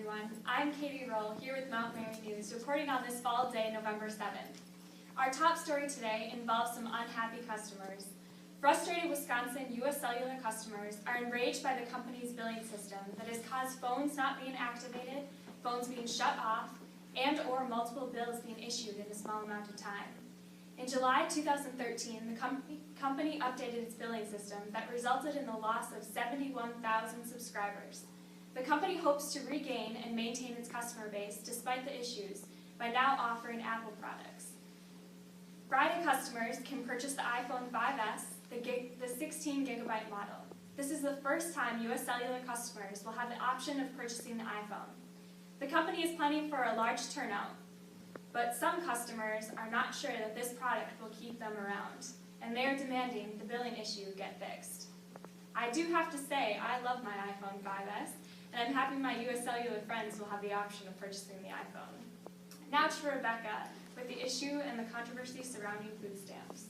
everyone. I'm Katie Roll, here with Mount Mary News, reporting on this fall day, November 7th. Our top story today involves some unhappy customers. Frustrated Wisconsin U.S. Cellular customers are enraged by the company's billing system that has caused phones not being activated, phones being shut off, and or multiple bills being issued in a small amount of time. In July 2013, the company updated its billing system that resulted in the loss of 71,000 subscribers. The company hopes to regain and maintain its customer base despite the issues by now offering Apple products. Friday customers can purchase the iPhone 5S, the 16 gigabyte model. This is the first time U.S. Cellular customers will have the option of purchasing the iPhone. The company is planning for a large turnout, but some customers are not sure that this product will keep them around, and they are demanding the billing issue get fixed. I do have to say, I love my iPhone 5S, and I'm happy my U.S. Cellular friends will have the option of purchasing the iPhone. Now to Rebecca with the issue and the controversy surrounding food stamps.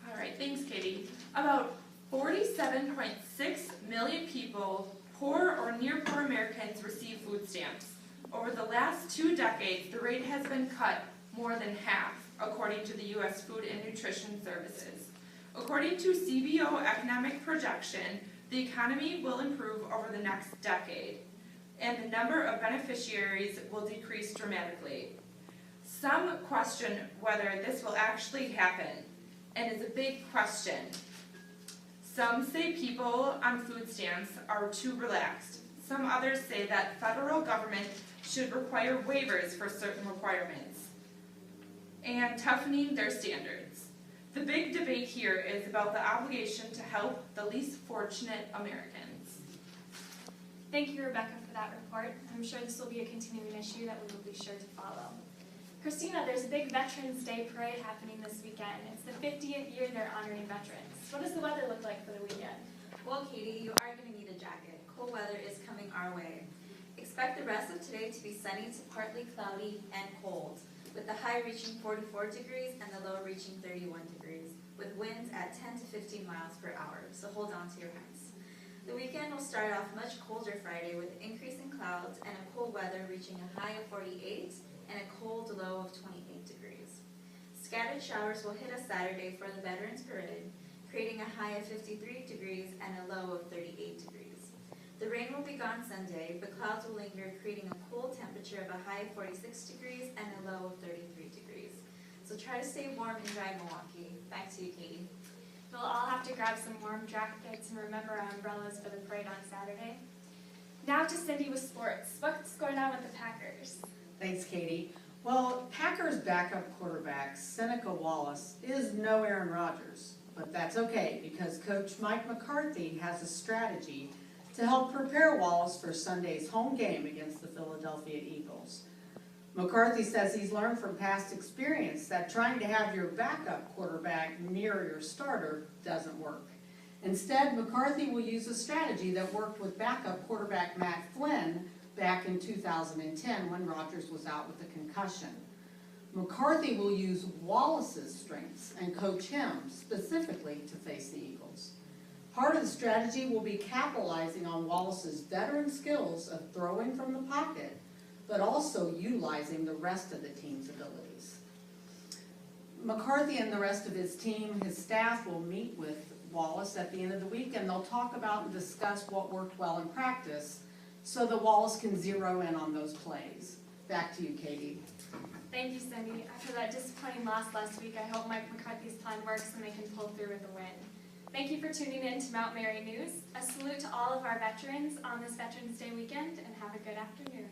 All right, thanks, Katie. About 47.6 million people, poor or near poor Americans, receive food stamps. Over the last 2 decades, the rate has been cut more than half, according to the U.S. Food and Nutrition Services. According to CBO economic projection, the economy will improve over the next decade, and the number of beneficiaries will decrease dramatically. Some question whether this will actually happen, and it's a big question. Some say people on food stamps are too relaxed. Some others say that federal government should require waivers for certain requirements and toughening their standards. The big debate here is about the obligation to help the least fortunate Americans. Thank you, Rebecca, for that report. I'm sure this will be a continuing issue that we will be sure to follow. Christina, there's a big Veterans Day parade happening this weekend. It's the 50th year they're honoring veterans. What does the weather look like for the weekend? Well, Katie, you are going to need a jacket. Cold weather is coming our way. Expect the rest of today to be sunny to partly cloudy and cold, with the high reaching 44 degrees and the low reaching 31 degrees, with winds at 10 to 15 miles per hour, so hold on to your hats. The weekend will start off much colder Friday with increasing clouds and a cold weather reaching a high of 48 and a cold low of 28 degrees. Scattered showers will hit us Saturday for the Veterans Parade, creating a high of 53 degrees and a low of 38 degrees. The rain will be gone Sunday, but clouds will linger, creating a cool temperature of a high of 46 degrees and a low of 33 degrees. So try to stay warm and dry, Milwaukee. Back to you, Katie. We'll all have to grab some warm jackets and remember our umbrellas for the parade on Saturday. Now to Cindy with sports. What's going on with the Packers? Thanks, Katie. Well, Packers backup quarterback Seneca Wallace is no Aaron Rodgers, but that's okay because Coach Mike McCarthy has a strategy to help prepare Wallace for Sunday's home game against the Philadelphia Eagles. McCarthy says he's learned from past experience that trying to have your backup quarterback near your starter doesn't work. Instead, McCarthy will use a strategy that worked with backup quarterback Matt Flynn back in 2010 when Rodgers was out with a concussion. McCarthy will use Wallace's strengths and coach him specifically to face the Eagles. Part of the strategy will be capitalizing on Wallace's veteran skills of throwing from the pocket, but also utilizing the rest of the team's abilities. McCarthy and the rest of his team, his staff, will meet with Wallace at the end of the week, and they'll talk about and discuss what worked well in practice so that Wallace can zero in on those plays. Back to you, Katie. Thank you, Cindy. After that disappointing loss last week, I hope Mike McCarthy's plan works and they can pull through with a win. Thank you for tuning in to Mount Mary News. A salute to all of our veterans on this Veterans Day weekend, and have a good afternoon.